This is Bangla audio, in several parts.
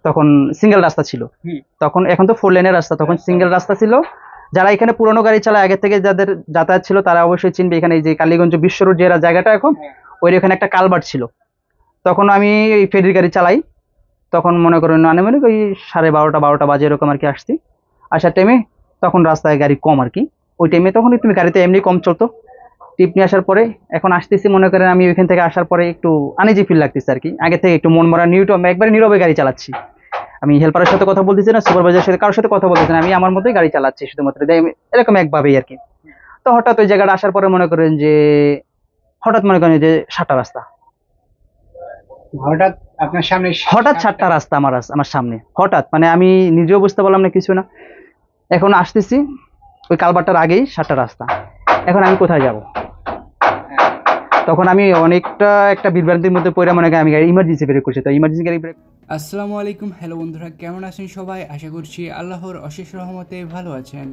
তখন সিঙ্গেল রাস্তা ছিল। তখন এখন তো 4 লেনের রাস্তা, তখন সিঙ্গেল রাস্তা ছিল। যারা এখানে পুরোনো গাড়ি চালায় আগে থেকে যাদের যাতায়াত ছিল তারা অবশ্যই চিনবে, এখানে এই যে কালীগঞ্জ বিশ্ব রোড যে জায়গাটা এখন ওখানে একটা কালভার্ট ছিল। তখন আমি এই ফেরির গাড়ি চালাই, তখন মনে করেন আনুমানিক ওই 12:30 বাজে এরকম আর কি আসছি। আসার টাইমে তখন রাস্তায় গাড়ি কম আর কি, ওই টাইমে তখন তুমি গাড়িতে এমনি কম চলতো। টিপ নিয়ে আসার পরে এখন আসতেছি, মনে করেন আমি ওইখান থেকে আসার পরে একটু আনইজি ফিল লাগতেছে আর কি, আগে থেকে একটু মন মরা একবারে নীরবে গাড়ি চালাচ্ছি। আমি হেল্পারের সাথে কথা বলতেছি না, সুপারভাইজারের সাথে কারোর সাথে কথা বলতেছি না, আমি আমার মতোই গাড়ি চালাচ্ছি শুধুমাত্র এরকম একভাবেই আর কি। তো হঠাৎ ওই জায়গাটা আসার পরে মনে করেন যে হঠাৎ মনে করেন যে 7টা রাস্তা, হঠাৎ আপনার সামনে হঠাৎ 7টা রাস্তা আমার সামনে, হঠাৎ মানে আমি নিজেও বুঝতে পারলাম না কিছু না। এখন আসতেছি ওই কালভারটার আগেই 7টা রাস্তা, এখন আমি কোথায় যাব? তখন আমি অনেকটা একটা বিভ্রান্তির মধ্যে পড়ে মনে করি আমি গাড়ি ইমার্জেন্সি ব্রেক করছি, তো ইমার্জেন্সি গাড়ি ব্রেক। আসসালামু আলাইকুম, হ্যালো বন্ধুরা, কেমন আছেন সবাই? আশা করছি আল্লাহর অশেষ রহমতে ভালো আছেন।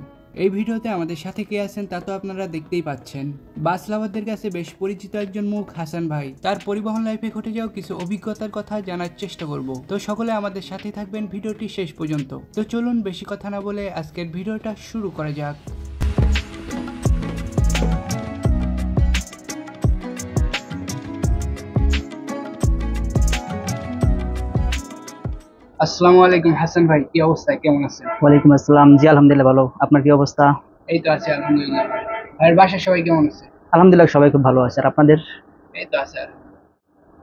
এই ভিডিওতে আমাদের সাথে কে আছেন তা তো আপনারা দেখতেই পাচ্ছেন। বাস লাভারদের কাছে বেশ পরিচিত একজন মুখ হাসান ভাই। তার পরিবহন লাইফে ঘটে যাওয়া কিছু অভিজ্ঞতার কথা জানার চেষ্টা করব। তো সকলে আমাদের সাথে থাকবেন ভিডিওটি শেষ পর্যন্ত। তো চলুন বেশি কথা না বলে আজকের ভিডিওটা শুরু করা যাক। আসসালামু আলাইকুম হাসান ভাই, কি অবস্থা, কেমন আছেন? ওয়ালাইকুম আসসালাম, জি আলহামদুলিল্লাহ ভালো, আপনার কি অবস্থা? এই তো আছি আলহামদুলিল্লাহ। ভাইয়ের বাসার সবাই কেমন আছে? আলহামদুলিল্লাহ সবাই খুব ভালো আছে, আর আপনাদের? এই তো আছে।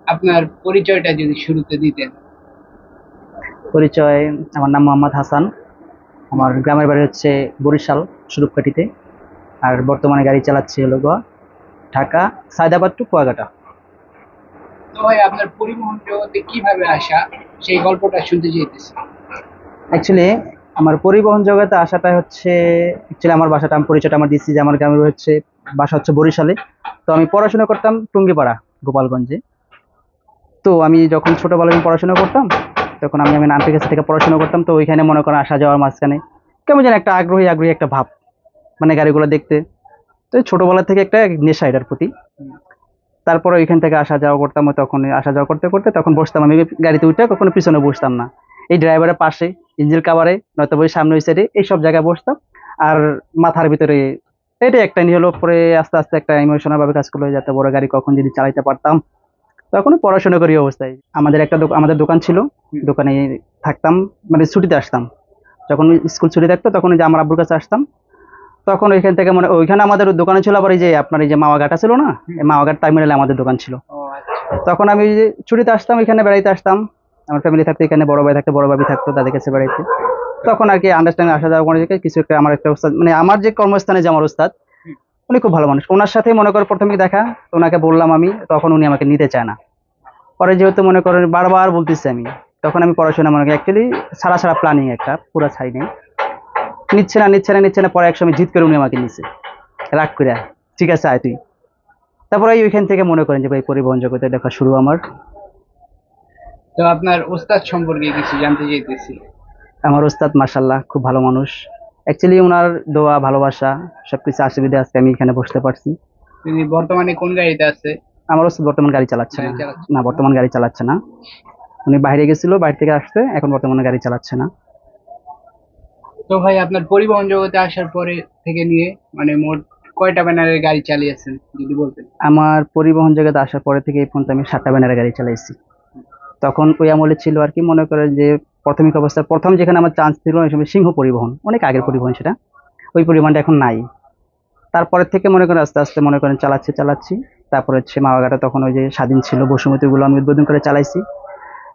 আপনার পরিচয়টা যদি শুরুতে দিতেন। পরিচয়, আমার নাম মোহাম্মদ হাসান, আমার গ্রামের বাড়ি হচ্ছে বরিশাল স্বরূপকাঠিতে, আর বর্তমানে গাড়ি চালাচ্ছি হলো ঢাকা সায়দাবাদ টু কুয়াকাটা। তো ভাই আপনার পরিবহন জগতে কিভাবে আসা, সেই গল্পটা শুনতে চাইতেছি। অ্যাকচুয়ালি আমার পরিবহন জগতে আসাটা হচ্ছে, আমার বাসাটা, আমি পরিচয়টা আমার দিচ্ছি যে আমার গ্রামের হচ্ছে বাসা হচ্ছে বরিশালে। তো আমি পড়াশোনা করতাম টুঙ্গিপাড়া গোপালগঞ্জে। তো আমি যখন ছোটবেলায় পড়াশোনা করতাম তখন আমি নানটির কাছ থেকে পড়াশোনা করতাম, তো ওইখানে মনে করেন আসা যাওয়ার মাঝখানে কেমন যেন একটা আগ্রহী একটা ভাব, মানে গাড়িগুলো দেখতে। তো ছোটবেলা থেকে একটা নেশা এটার প্রতি। তারপরে ওইখান থেকে আসা যাওয়া করতাম, তখন আসা যাওয়া করতে করতে তখন বসতাম আমি গাড়িতে উঠে, কখনো পিছনে বসতাম না, এই ড্রাইভারের পাশে, ইঞ্জিন কাভারে, নয়তো ওই সামনে ওই সাইডে এইসব জায়গায় বসতাম। আর মাথার ভিতরে এটা একটা নিয়ে হলো, পরে আস্তে আস্তে একটা ইমোশনাল ভাবে কাজ করলো, যাতে বড় গাড়ি কখন যদি চালাইতে পারতাম। তখন পড়াশোনা করি অবস্থায় আমাদের আমাদের দোকান ছিল, দোকানে থাকতাম, মানে ছুটিতে আসতাম, যখন স্কুল ছুটি থাকতো তখন ওই যে আমার আব্বুর কাছে আসতাম। তখন ওইখান থেকে মানে ওইখানে আমাদের দোকানে ছিল আবার এই যে আপনার এই যে মাওয়াঘাটা ছিল না, এই মাওয়াঘাট টার্মিনালে আমাদের দোকান ছিল। তখন আমি যে ছুটিতে আসতাম, এখানে বেড়াইতে আসতাম, আমার ফ্যামিলি থাকতো এখানে, বড় ভাই থাকতো, বড় ভাবি থাকতো, তাদের কাছে বেড়াইতে। তখন আর কি আন্ডারস্ট্যান্ডিং আসা যাওয়া করে কিছু একটা, আমার একটা ওস্তাদ, মানে আমার যে কর্মস্থানে যে আমার ওস্তাদ, উনি খুব ভালো মানুষ, ওনার সাথে মনে করে প্রথমে দেখা, ওনাকে বললাম আমি, তখন উনি আমাকে নিতে চায় না। পরে যেহেতু মনে করেন বারবার বলতেছি আমি, তখন আমি পড়াশোনা মনে করি অ্যাকচুয়ালি সারা প্ল্যানিং একটা পুরো ছাই নেই, নিচ্ছে না। পরে একসময় জিদ করে উনি আমাকে নিচ্ছে, রাগ করে, ঠিক আছে আয় তুই। তারপরে ওইখান থেকে মনে করেন যে ভাই পরিবহন জগতে দেখা শুরু আমার। তো আপনার ওস্তাদ সম্পর্কে কিছু জানতে চাইতেছি। আমার ওস্তাদ মাশাআল্লাহ খুব ভালো মানুষ, অ্যাকচুয়ালি ওনার দোয়া ভালোবাসা সবকিছু আশীর্বাদে আজকে আমি এখানে বসতে পারছি। তিনি বর্তমানে কোন গাড়িতে আছে? আমার ওস্তাদ বর্তমান গাড়ি চালাচ্ছে না, না বর্তমান গাড়ি চালাচ্ছে না, উনি বাইরে গেছিল, বাইরে থেকে আসতে, এখন বর্তমানে গাড়ি চালাচ্ছে না। তো ভাই আপনার পরিবহন জগতে আসার পরে থেকে নিয়ে মানে মোট কয়টা ব্যানারের গাড়ি চালিয়েছেন যদি বলতেন? আমার পরিবহন জগতে আসার পরে থেকে এই পর্যন্ত আমি 7টা ব্যানারের গাড়ি চালাইছি। তখন ওই আমলে ছিল আর কি, মনে করেন যে প্রাথমিক অবস্থায় প্রথম যেখানে আমার চান্স ছিল ওই সময় সিংহ পরিবহন, অনেক আগের পরিবহন সেটা, ওই পরিবহনটা এখন নাই। তারপরের থেকে মনে করেন আস্তে আস্তে মনে করেন চালাচ্ছি। তারপরে হচ্ছে মাওয়াঘাটা, তখন ওই যে স্বাধীন ছিল, বসুমতিগুলো আমি উদ্বোধন করে চালাইছি।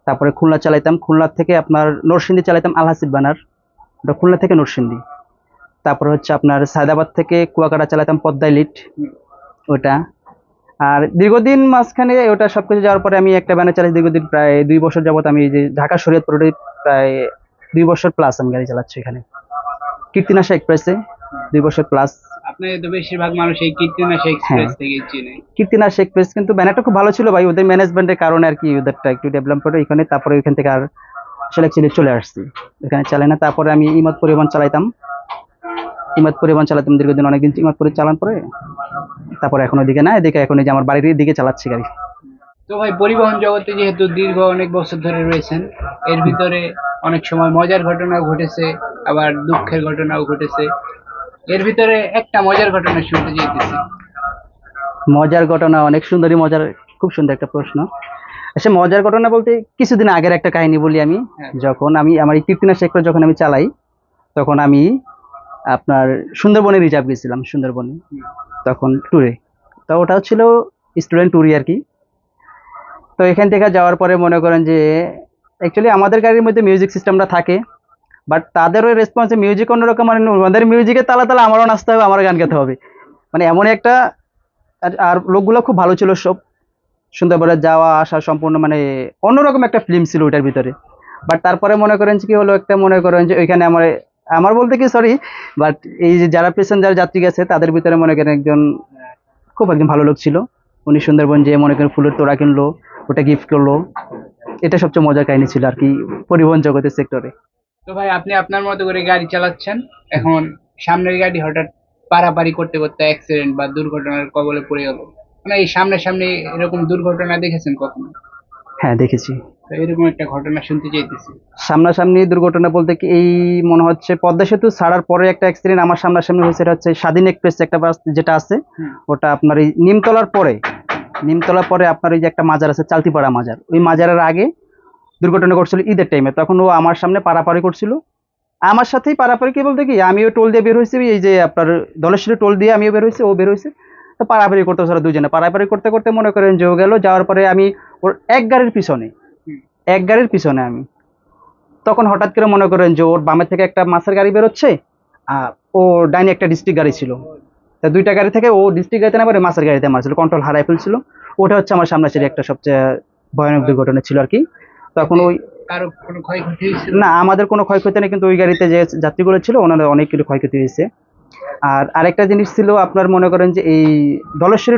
তারপরে খুলনা চালাইতাম, খুলনা থেকে আপনার নরসিংদী চালাইতাম আল হাসিব ব্যানার, ওটা খুলনা থেকে নরসিংদী। তারপরে হচ্ছে আপনার সায়দাবাদ থেকে কুয়াকাটা চালাইতাম পদ্মা ইলিট, ওটা। আর দীর্ঘদিন মাঝখানে ওটা সবকিছু যাওয়ার পরে আমি একটা ব্যানার চালাই দীর্ঘদিন, প্রায় 2 বছর যাবত আমি যে ঢাকা শরীয়তপুর রোডে প্রায় 2 বছর প্লাস আমি গাড়ি চালাচ্ছি এখানে, কীর্তিনাশা এক্সপ্রেসে 2 বছর প্লাস। আপনি তো বেশিরভাগ মানুষ এই কীর্তিনাশা এক্সপ্রেস থেকে চিনে। কীর্তিনাশা এক্সপ্রেস কিন্তু ব্যানারটা খুব ভালো ছিল ভাই, ওদের ম্যানেজমেন্টের কারণে আর কি, ওদেরটা একটু ডেভেলপ করে এখানে, তারপরে ওইখান থেকে আর আসলে চলে আসছি, এখানে চালাই না। তারপরে আমি ইমাদ পরিবহন চালাইতাম, দীর্ঘদিন, অনেকদিন ইমাদ পরিবহন চালান পরে, তারপরে এখন ওইদিকে না, এদিকে এখন এই যে আমার বাড়ির দিকে চালাচ্ছি গাড়ি। তো ভাই পরিবহন জগতে যেহেতু দীর্ঘ অনেক বছর ধরে রয়েছেন, এর ভিতরে অনেক সময় মজার ঘটনাও ঘটেছে, আবার দুঃখের ঘটনাও ঘটেছে। এর ভিতরে একটা মজার ঘটনা শুনতে চাইতেছি। মজার ঘটনা, অনেক সুন্দরী মজার, খুব সুন্দর একটা প্রশ্ন। আচ্ছা, মজার ঘটনা বলতে কিছুদিন আগের একটা কাহিনী বলি আমি। হ্যাঁ। যখন আমি আমার এই কীর্তিনা শেখর যখন আমি চালাই, তখন আমি আপনার সুন্দরবনে রিজার্ভ গেছিলাম, সুন্দরবনে তখন ট্যুরে। তো ওটাও ছিল স্টুডেন্ট ট্যুরই আর কি। তো এখান থেকে যাওয়ার পরে মনে করেন যে অ্যাকচুয়ালি আমাদের গাড়ির মধ্যে মিউজিক সিস্টেমটা থাকে, বাট তাদেরও রেসপন্সে মিউজিক অন্যরকম, মানে ওদের মিউজিকের তালা তালা আমারও নাচতে হবে, আমারও গান গাইতে হবে, মানে এমন একটা। আর লোকগুলো খুব ভালো ছিল সব। সুন্দরবনে যাওয়া আসা সম্পূর্ণ মানে অন্যরকম একটা ফিল্ম ছিল ওইটার ভিতরে। বাট তারপরে মনে করেন যে কি হলো, একটা মনে করেন যে ওইখানে আমার আমার বলতে কি সরি, বাট এই যে যারা প্যাসেঞ্জার যাত্রী গেছে তাদের ভিতরে মনে করেন একজন খুব একজন ভালো লোক ছিল। উনি সুন্দরবন যে মনে করেন ফুলের তোড়া কিনলো, ওটা গিফট করলো। এটা সবচেয়ে মজার কাহিনী ছিল আর কি পরিবহন জগতের সেক্টরে। তো ভাই আপনি আপনার মতো করে গাড়ি চালাচ্ছেন, এখন সামনের গাড়ি হঠাৎ পারাপারি করতে করতে অ্যাক্সিডেন্ট বা দুর্ঘটনার কবলে পড়ে গেল, মানে এই সামনাসামনি এরকম দুর্ঘটনা দেখেছেন কখনো? হ্যাঁ, দেখেছি। তো এরকম একটা ঘটনা শুনতে চাইতেছি। সামনাসামনি দুর্ঘটনা বলতে কি, এই মনে হচ্ছে পদ্মা সেতু ছাড়ার পরে একটা অ্যাক্সিডেন্ট আমার সামনাসামনি হয়েছে। এটা হচ্ছে স্বাধীন এক্সপ্রেস একটা বাস যেটা আছে, হুম। ওটা আপনার এই নিমতলার পরে আপনার ওই যে একটা মাজার আছে, চালতিপাড়া মাজার, ওই মাজারের আগে দুর্ঘটনা ঘটছিল ঈদের টাইমে। তখন ও আমার সামনে পারাপারি করছিল, আমার সাথেই পারাপারি কি বলতে কি, আমিও টোল দিয়ে বের হয়েছি, এই যে আপনার ধলেশ্বরী টোল দিয়ে আমিও বের হয়েছি, ও বের হয়েছে। তো পারাপারি করতে ওরা দুজনে পারাপারি করতে করতে মনে করেন যে ও গেল, যাওয়ার পরে আমি ওর এক গাড়ির পিছনে, আমি তখন হঠাৎ করে মনে করেন যে ওর বামের থেকে একটা মাছের গাড়ি বেরোচ্ছে, আর ও ডাইনে একটা ডিস্ট্রিক্ট গাড়ি ছিল। তা দুইটা গাড়ি থেকে ও ডিস্ট্রিক্ট গাড়িতে না পারে মাছের গাড়িতে মারছিল, কন্ট্রোল হারাই ফেলছিল। ওটা হচ্ছে আমার সামনাসামনি একটা সবচেয়ে ভয়ানক দুর্ঘটনা ছিল আর কি। তখন ওই, কারো কোনো ক্ষয়ক্ষতি হয়েছিল? না আমাদের কোনো ক্ষয়ক্ষতি নেই, কিন্তু ওই গাড়িতে যে যাত্রীগুলো ছিল ওনাদের অনেক কিছু ক্ষয়ক্ষতি হয়েছে। আর আরেকটা জিনিস ছিল আপনার মনে করেন যে এই ধলেশ্বরী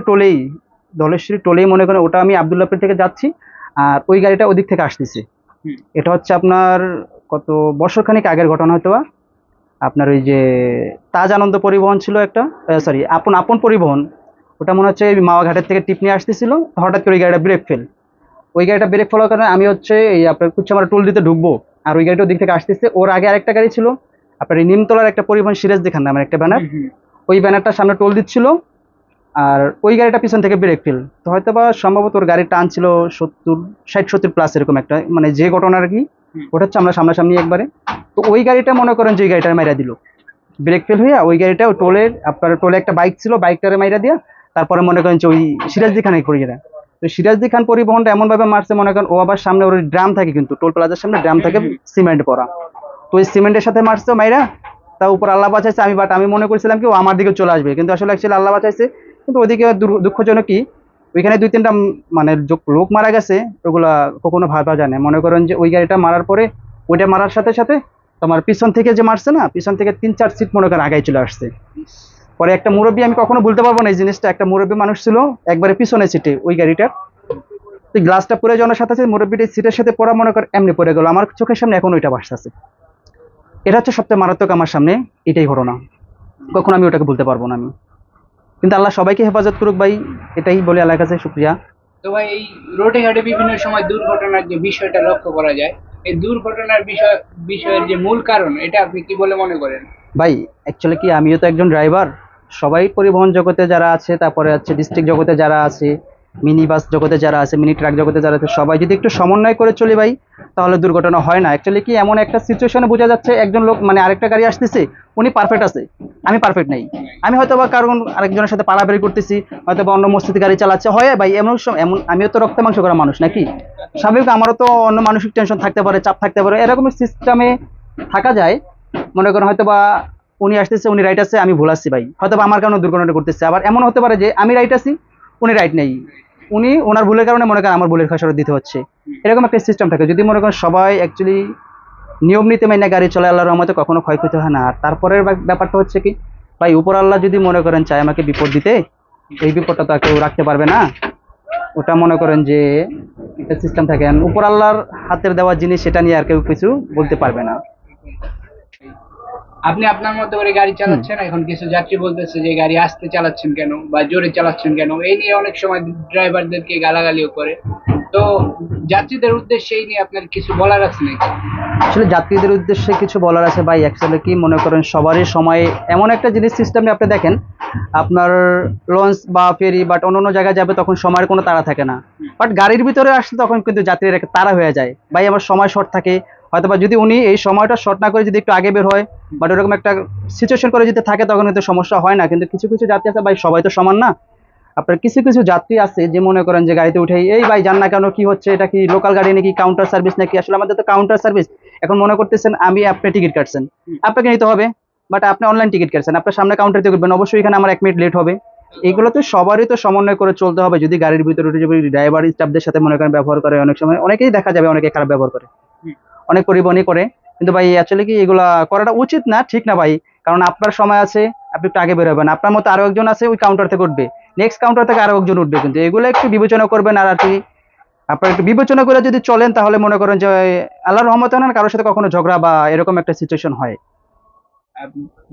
টোলেই মনে করেন, ওটা আমি আবদুল্লাপুর থেকে যাচ্ছি, আর ওই গাড়িটা ওদিক থেকে আসতেছে। হুম। এটা হচ্ছে আপনার কত বছরখানিক আগের ঘটনা হয়তো বা। আপনার ওই যে তাজ আনন্দ পরিবহন ছিল একটা, সরি আপন আপন পরিবহন, ওটা মনে হচ্ছে এই মাওয়া ঘাটের থেকে টিপ নিয়ে আসতেছিল। হঠাৎ করে ওই গাড়িটা ব্রেক ফেল, ওই গাড়িটা ব্রেক ফেলার কারণে আমি হচ্ছে এই আপনার কুচ্চামারা টোল দিতে ঢুকবো, আর ওই গাড়িটা ওদিক থেকে আসতেছে। ওর আগে আরেকটা গাড়ি ছিল আপনার এই নিমতলার একটা পরিবহন সিরাজ দেখান নামের একটা ব্যানার, ওই ব্যানারটার সামনে টোল দিচ্ছিল, আর ওই গাড়িটা পিছন থেকে ব্রেক ফেল। তো হয়তো বা সম্ভবত ওর গাড়ির টান ছিল 60-70 প্লাস এরকম একটা, মানে যে ঘটনা আর কি, ওটা হচ্ছে আমরা সামনাসামনি একবারে। তো ওই গাড়িটা মনে করেন যে ওই গাড়িটা মাইরা দিল, ব্রেক ফেল হইয়া ওই গাড়িটা টোলের আপনার টোলে একটা বাইক ছিল, বাইকটারে মাইরা দিয়া তারপরে মনে করেন যে ওই সিরাজদি খানে পড়ে যায়। তো সিরাজদি খান পরিবহনটা এমন ভাবে মারছে মনে করেন, ও আবার সামনে ওর ড্রাম থাকে, কিন্তু টোল প্লাজার সামনে ড্রাম থাকে সিমেন্ট পরা, তো ওই সিমেন্টের সাথে মারছে মাইরা। তা উপর আল্লাহ বাঁচাইছে, আমি মনে করছিলাম কি ও আমার দিকে চলে আসবে, কিন্তু আসলে অ্যাকচুয়ালি আল্লাহ বাঁচাইছে। কিন্তু ওইদিকে দুঃখজনক কি, ওইখানে 2-3টা মানে লোক মারা গেছে, ওগুলা কখনো ভাবা যায় না। মনে করেন যে ওই গাড়িটা মারার পরে, ওইটা মারার সাথে সাথে তোমার পিছন থেকে যে মারছে না, পিছন থেকে 3-4 সিট মনে করেন আগাই চলে আসছে। পরে একটা মুরব্বী, আমি কখনো ভুলতে পারবো না এই জিনিসটা, একটা মুরব্বী মানুষ ছিল একবারে পিছনে সিটে ওই গাড়িটার, তো গ্লাসটা পরে যাওয়ার সাথে সাথে মুরব্বীটির সিটের সাথে পড়া মনে কর এমনি পড়ে গেল, আমার চোখের সামনে এখন ওইটা ভাসতেছে। এটা হচ্ছে সবচেয়ে মারাত্মক আমার সামনে এটাই ঘটনা, কখনো আমি ওটাকে ভুলতে পারবো না আমি। কিন্তু আল্লাহ সবাইকে হেফাজত করুক ভাই, এটাই বলে আল্লাহর কাছে শুকরিয়া। তো ভাই এই রোডে ঘাটে বিভিন্ন সময় দুর্ঘটনার যে বিষয়টা লক্ষ্য করা যায়, এই দুর্ঘটনার বিষয়ের যে মূল কারণ, এটা আপনি কি বলে মনে করেন? ভাই অ্যাকচুয়ালি কি, আমিও তো একজন ড্রাইভার, সবাই পরিবহন জগতে যারা আছে, তারপরে হচ্ছে ডিস্ট্রিক্ট জগতে যারা আছে, মিনি বাস জগতে যারা আছে, মিনি ট্রাক জগতে যারা আছে, সবাই যদি একটু সমন্বয় করে চলি ভাই, তাহলে দুর্ঘটনা হয় না। অ্যাকচুয়ালি কি, এমন একটা সিচুয়েশনে বোঝা যাচ্ছে একজন লোক মানে আরেকটা গাড়ি আসতেছে, উনি পারফেক্ট আছে, আমি পারফেক্ট নাই। আমি হয়তো বা কারণ আরেকজনের সাথে পারাপারি করতেছি, হয়তো বা অন্য মসজিদে গাড়ি চালাচ্ছে, হয় ভাই এমন আমিও তো রক্ত মাংস করা মানুষ নাকি, স্বাভাবিক আমারও তো অন্য মানসিক টেনশন থাকতে পারে, চাপ থাকতে পারে, এরকমের সিস্টেমে থাকা যায়। মনে করেন হয়তো বা উনি আসতেছে, উনি রাইট আছে, আমি ভুল আসছি ভাই, হয়তো বা আমার কারণে দুর্ঘটনা করতেছে। আবার এমন হতে পারে যে আমি রাইট আছি, উনি রাইট নেই, উনি ওনার ভুলের কারণে মনে করেন আমার ভুলের খেসারত দিতে হচ্ছে। এরকম একটা সিস্টেম থাকে। যদি মনে করেন সবাই অ্যাকচুয়ালি নিয়ম নীতি মেনে গাড়ি চলে, আল্লাহর রহমতে কখনো ক্ষয়ক্ষতি হয় না। আর তারপরের ব্যাপারটা হচ্ছে কি ভাই, উপর আল্লাহ যদি মনে করেন চায় আমাকে বিপদ দিতে, এই বিপদটা তো আর কেউ রাখতে পারবে না। ওটা মনে করেন যে একটা সিস্টেম থাকে, উপর আল্লাহর হাতের দেওয়া জিনিস, সেটা নিয়ে আর কেউ কিছু বলতে পারবে না। আপনি আপনার মতো করে গাড়ি চালাচ্ছেন, এখন কিছু যাত্রী বলতেছে যে গাড়ি আস্তে চালাচ্ছেন কেন বা জোরে চালাচ্ছেন কেন, এই নিয়ে অনেক সময় ড্রাইভারদেরকে গালাগালিও করে। তো যাত্রীদের উদ্দেশ্যে এই নিয়ে আপনার কিছু বলার আছে নাকি? আসলে যাত্রীদের উদ্দেশ্যে কিছু বলার আছে ভাই। অ্যাকচুয়ালি কি মনে করেন, সবারই সময় এমন একটা জিনিস সিস্টেমে আপনি দেখেন, আপনার লঞ্চ বা ফেরি বাট অন্য অন্য জায়গায় যাবে তখন সময়ের কোনো তাড়া থাকে না, বাট গাড়ির ভিতরে আসলে তখন কিন্তু যাত্রীর একটা তাড়া হয়ে যায় ভাই, আমার সময় শর্ট থাকে। হয়তো বা যদি উনি এই সময়টা শর্ট না করে যদি একটু আগে বের হয় বাট ওরকম একটা সিচুয়েশন করে যদি থাকে তখন কিন্তু সমস্যা হয় না। কিন্তু কিছু কিছু যাত্রী আছে ভাই, সবাই তো সমান না। আপনার কিছু কিছু যাত্রী আছে যে মনে করেন যে গাড়িতে উঠে এই ভাই যান না কেন, কি হচ্ছে, এটা কি লোকাল গাড়ি নাকি কাউন্টার সার্ভিস নাকি? আসলে আমাদের তো কাউন্টার সার্ভিস। এখন মনে করতেছেন আপনি টিকিট কাটছেন, আপনাকে নিতে হবে, বাট আপনি অনলাইন টিকিট কাটছেন, আপনার সামনে কাউন্টারে করবেন, অবশ্যই এখানে আমার 1 মিনিট লেট হবে। এগুলো তো সবারই তো সমন্বয় করে চলতে হবে। যদি গাড়ির ভিতরে উঠে যদি ড্রাইভার স্টাফদের সাথে মনে করেন ব্যবহার করে, অনেক সময় অনেকেই দেখা যাবে অনেকে খারাপ ব্যবহার করে, অনেক পরিবহনই করে। কিন্তু ভাই অ্যাকচুয়ালি কি এগুলা করাটা উচিত না, ঠিক না ভাই। কারণ আপনার সময় আছে, আপনি একটু আগে বের হবেন, আপনার মতো আরো একজন আছে ওই কাউন্টার থেকে উঠবে, নেক্সট কাউন্টার থেকে আরো একজন উঠবে, কিন্তু এগুলো একটু বিবেচনা করবেন। আর কি আপনার একটু বিবেচনা করে যদি চলেন তাহলে মনে করেন যে আল্লাহর রহমতে না কারোর সাথে কখনো ঝগড়া বা এরকম একটা সিচুয়েশন হয়।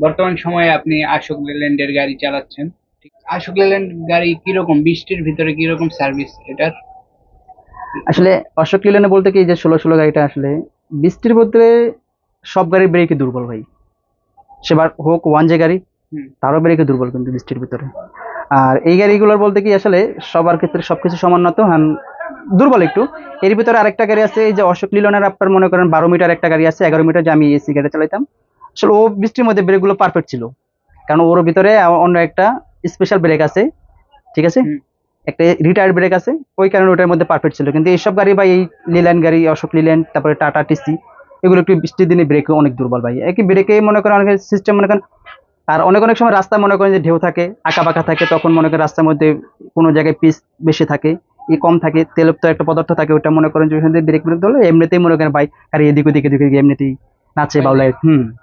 বর্তমান সময়ে আপনি আশোক লেল্যান্ডের গাড়ি চালাচ্ছেন। আশোক লেল্যান্ড গাড়ি কিরকম, বৃষ্টির ভিতরে কিরকম সার্ভিস এটার? আসলে অশোক লিলেনে বলতে কি, এই যে 16 গাড়িটা আসলে বৃষ্টির মধ্যে সব গাড়ির ব্রেকই দুর্বল ভাই। সেবার হোক 1J গাড়ি, হুম। তারও ব্রেকে দুর্বল কিন্তু বৃষ্টির ভিতরে। আর এই গাড়িগুলোর বলতে কি আসলে সবার ক্ষেত্রে সবকিছু সমান না তো, হ্যাঁ দুর্বল একটু। এর ভিতরে আরেকটা গাড়ি আছে এই যে অশোক লিলনের, আপনার মনে করেন 12 মিটার একটা গাড়ি আছে, 11 মিটার, যে আমি এসি গাড়ি চালাইতাম। আসলে ও বৃষ্টির মধ্যে ব্রেকগুলো পারফেক্ট ছিল, কারণ ওর ভিতরে অন্য একটা স্পেশাল ব্রেক আছে, ঠিক আছে, হুম। একটা রিটায়ার্ড ব্রেক আছে, ওই কারণে ওটার মধ্যে পারফেক্ট ছিল। কিন্তু এইসব গাড়ি বা এই লিল্যান্ড গাড়ি, অশোক লিল্যান্ড, তারপরে টাটা টিসি, এগুলো একটু বৃষ্টির দিনে ব্রেক অনেক দুর্বল ভাই। একই ব্রেকে মনে করেন অনেক সিস্টেম মনে করেন। আর অনেক অনেক সময় রাস্তা মনে করেন যে ঢেউ থাকে, আঁকা বাঁকা থাকে, তখন মনে করেন রাস্তার মধ্যে কোনো জায়গায় পিচ বেশি থাকে, কম থাকে, তেলের তো একটা পদার্থ থাকে, ওটা মনে করেন যে ওইখান থেকে ব্রেক ব্রেক ধরলে এমনিতেই মনে করেন বাইক আর এদিক ওদিকে এদিকে এমনিতেই নাচে বাউলায়।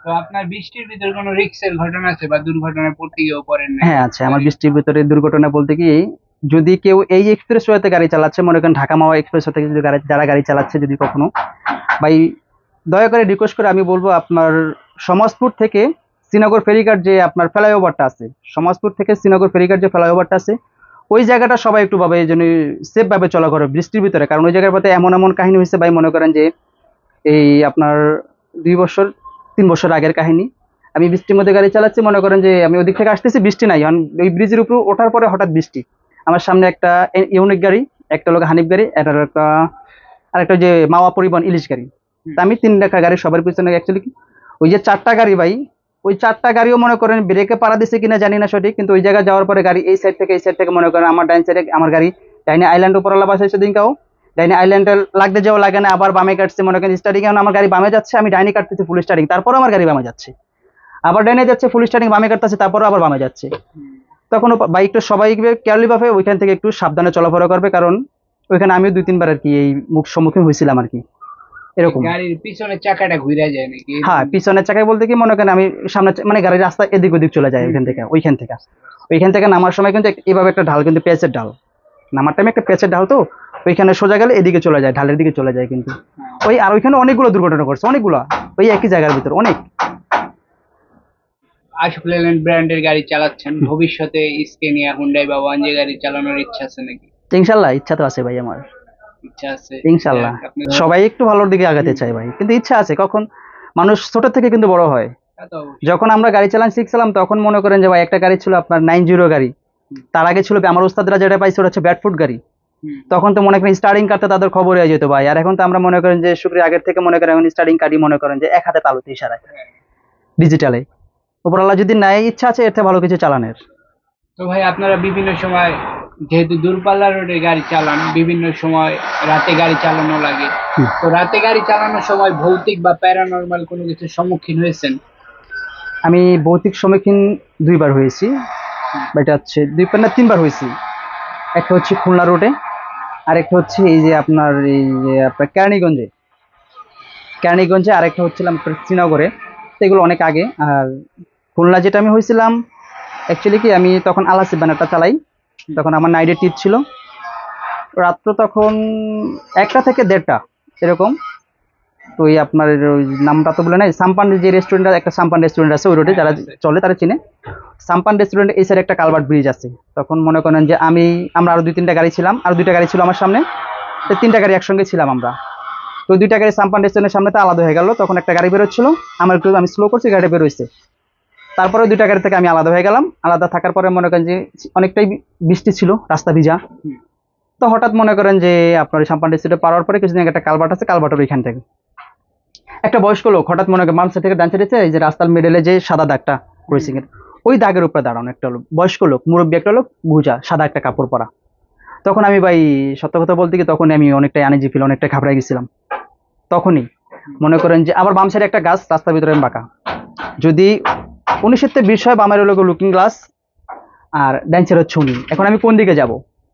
তো আপনার বৃষ্টির ভিতরে কোনো রিস্কের ঘটনা আছে বা দুর্ঘটনায় পড়তে গিয়েও পড়েন না? হ্যাঁ আছে। আমার বৃষ্টির ভিতরে দুর্ঘটনা বলতে কি, যদি কেউ এই এক্সপ্রেস ওয়েতে গাড়ি চালাচ্ছে, মনে করেন ঢাকা মাওয়া এক্সপ্রেস ওয়ে থেকে যদি যারা গাড়ি চালাচ্ছে, যদি কখনো ভাই দয়া করে রিকোয়েস্ট করে আমি বলবো, আপনার সমাজপুর থেকে শ্রীনগর ফেরিঘাট যে আপনার ফ্লাইওভারটা আছে, সমাজপুর থেকে শ্রীনগর ফেরিঘাট যে ফ্লাইওভারটা আছে, ওই জায়গাটা সবাই একটু ভাবে এই জন্য সেফ ভাবে চলা করে বৃষ্টির ভিতরে। কারণ ওই জায়গার পথে এমন এমন কাহিনী হয়েছে ভাই, মনে করেন যে এই আপনার 2 বছর 3 বছর আগের কাহিনী। আমি বৃষ্টির মধ্যে গাড়ি চালাচ্ছি, মনে করেন যে আমি ওদিক থেকে আসতেছি, বৃষ্টি নাই, ওই ব্রিজের উপর ওঠার পরে হঠাৎ বৃষ্টি। আমার সামনে একটা ইউনিক গাড়ি, একটা লোক হানিফ গাড়ি, একটা আরেকটা যে মাওয়া পরিবহন ইলিশ গাড়ি। তা আমি 3 টা গাড়ি সবার পিছনে অ্যাকচুয়ালি ওই যে 4টা গাড়ি ভাই, ওই 4টা গাড়িও মনে করেন ব্রেকে পাড়া দিছে কিনা জানি না সঠিক, কিন্তু ওই জায়গায় যাওয়ার পরে গাড়ি এই সাইড থেকে এই সাইড থেকে মনে করেন আমার ডাইন সাইডে আমার গাড়ি ডাইনে আইল্যান্ড উপরওয়ালা বাসায় সেদিনকাও ডাইনে আইল্যান্ডে লাগতে যাওয়া লাগে না, আবার বামে কাটছে, মনে করেন স্টার্টিং এখন আমার গাড়ি বামে যাচ্ছে, আমি ডাইনে কাটতেছি ফুল স্টার্টিং, তারপর আমার গাড়ি বামে যাচ্ছে, আবার ডাইনে যাচ্ছে ফুল স্টার্টিং, বামে কাটতেছে, তারপর আবার বামে যাচ্ছে। তখন বাইকটা সবাই কেয়ারলি ভাবে ওইখান থেকে একটু সাবধানে চলাফেরা করবে, কারণ ওইখানে আমিও 2-3 বার আর কি এই মুখ সম্মুখীন হয়েছিলাম আর কি এরকম। গাড়ির পিছনের চাকাটা ঘুরে যায় নাকি? হ্যাঁ পিছনের চাকায় বলতে কি মনে করেন আমি সামনে মানে গাড়ির রাস্তা এদিক ওদিক চলে যায়, ওইখান থেকে নামার সময় কিন্তু এইভাবে একটা ঢাল, কিন্তু পেঁচের ঢাল, নামার টাইমে একটা পেঁচের ঢাল, তো ওইখানে সোজা গেলে এদিকে চলে যায়, ঢালের দিকে চলে যায় কিন্তু ওই। আর ওইখানে অনেকগুলো দুর্ঘটনা করছে, অনেকগুলো ওই একই জায়গার ভিতর অনেক। আশোক লেল্যান্ড ব্র্যান্ডের গাড়ি চালাচ্ছেন, ভবিষ্যতে স্কেনিয়া, হুন্ডাই বা ওয়ানজে গাড়ি চালানোর ইচ্ছা আছে নাকি? ইনশাল্লাহ ইচ্ছা তো আছে ভাই আমার, ইচ্ছা আছে। ইনশাল্লাহ। আপনি সবাই একটু ভালোর দিকে আগাতে চাই ভাই, কিন্তু ইচ্ছা আছে। কখন মানুষ ছোট থেকে কিন্তু বড় হয়। তা তো অবশ্যই। যখন আমরা গাড়ি চালানো শিখছিলাম তখন মনে করেন যে ভাই একটা গাড়ি ছিল আপনার 90 গাড়ি, তার আগে ছিল আমার উস্তাদরা যেটা পাইছে ওটা হচ্ছে ব্যাটফুট গাড়ি। তখন তো মনে করেন স্টার্টিং কাটতে তাদের খবর হয়ে যেত ভাই। আর এখন তো আমরা মনে করেন যে শুক্রিয়া আগের থেকে মনে করেন এখন স্টার্টিং কাটি মনে করেন যে এক হাতে তালুতে ইশারায় ডিজিটালে। উপরওয়ালা যদি নাই ইচ্ছা আছে এর থেকে ভালো কিছু চালানের। তো ভাই আপনারা বিভিন্ন সময় যেহেতু দূরপাল্লা রোডে গাড়ি চালান, বিভিন্ন সময় রাতে গাড়ি চালানো লাগে। তো রাতে গাড়ি চালানোর সময় ভৌতিক বা প্যারানরমাল কোনো কিছুর সম্মুখীন হয়েছেন? আমি ভৌতিক সম্মুখীন 2 বার হয়েছি, এটা হচ্ছে 2 বার না 3 বার হয়েছি। একটা হচ্ছে খুলনা রোডে, আর একটা হচ্ছে এই যে আপনার কেরানীগঞ্জে, আর একটা হচ্ছিলাম আপনার শ্রীনগরে। তো এগুলো অনেক আগে। আর খুলনা যেটা আমি হয়েছিলাম অ্যাকচুয়ালি কি আমি তখন আলাসি ব্যানারটা চালাই, তখন আমার নাইটের টিপ ছিল, রাত্র তখন 1টা থেকে 1:30 এরকম। তো ওই আপনার ওই নামটা তো বলে নাই, সাম্পান যে রেস্টুরেন্ট, একটা সাম্পান রেস্টুরেন্ট আছে ওই রোডে, যারা আছে। চলে তারা চিনে। সাম্পান রেস্টুরেন্ট এই সাইডে একটা কালভার্ট ব্রিজ আছে। তখন মনে করেন যে আমরা আরো 2-3টা গাড়ি ছিলাম, আর 2টা গাড়ি ছিল আমার সামনে, তো 3টা গাড়ি একসঙ্গে ছিলাম আমরা। তো 2টা গাড়ি সাম্পান রেস্টুরেন্টের সামনে তো আলাদা হয়ে গেল। তখন একটা গাড়ি বেরোচ্ছিল, আমি স্লো করছি, গাড়িটা বেরোইছে। তারপরে 2টা গাড়ি থেকে আমি আলাদা হয়ে গেলাম। আলাদা থাকার পরে মনে করেন যে অনেকটাই বৃষ্টি ছিল, রাস্তা ভিজা। হুম। তো হঠাৎ মনে করেন যে আপনার সাম্পান রেস্টুরেন্টে পাওয়ার পরে কিছুদিন আগে একটা কালভার্ট আছে, কালভার্টের ওইখান থেকে একটা বয়স্ক লোক হঠাৎ মনে করেন বাম সাইড থেকে ডান সাইডে, এই যে রাস্তার মিডলে যে সাদা দাগটা ক্রসিং এর, ওই দাগের উপরে দাঁড়ানো একটা লোক, বয়স্ক লোক, মুরব্বী একটা লোক, ভুজা সাদা একটা কাপড় পরা। তখন আমি ভাই সত্য কথা বলতে কি, তখন আমি অনেকটাই আনইজি ফিল, অনেকটা ঘাবড়ে গেছিলাম। তখনই মনে করেন যে আবার বাম সাইডে একটা গাছ, রাস্তার ভিতরে বাঁকা, যদি 19-20 হয়, বামের হলো লুকিং গ্লাস আর ডান সাইড হচ্ছে উনি। এখন আমি কোন দিকে যাব?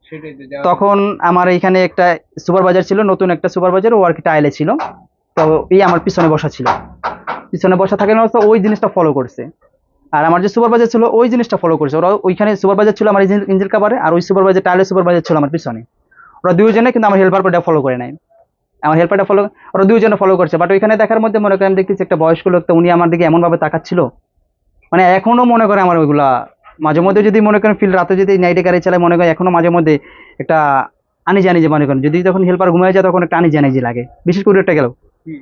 সেটাই তো যাওয়া। তখন আমার এখানে একটা সুপারভাইজার ছিল, নতুন একটা সুপারভাইজার, ও আর কি টাইলে ছিল। তো এই আমার পিছনে বসা ছিল, পিছনে বসা থাকার অবস্থা ওই জিনিসটা ফলো করছে। আর আমার যে সুপারভাইজার ছিল ওই জিনিসটা ফলো করছে। ওরা ওইখানে সুপারভাইজার ছিল আমার ইঞ্জিন কাভারে, আর ওই সুপারভাইজার টাইলের সুপারভাইজার ছিল আমার পিছনে। ওরা দুইজনে কিন্তু আমার হেল্পারটা ফলো করে নাই, আমার হেল্পারটা ফলো, ওরা দুইজনে ফলো করছে। বাট ওইখানে দেখার মধ্যে মনে করেন দেখতেছি একটা বয়স্ক লোক, তো উনি আমার দিকে এমন ভাবে তাকাচ্ছিল, মানে এখনো মনে করে আমার ওইগুলা মাঝে মধ্যে যদি মনে করেন ফিল, রাতে যদি নাইটে গাড়ি চালায় মনে করেন এখনো মাঝে মধ্যে একটা আনিজি মনে করেন, যদি তখন হেল্পার ঘুমিয়ে যায় তখন একটা আনিজি লাগে, বিশেষ করে একটা গেল। হুম।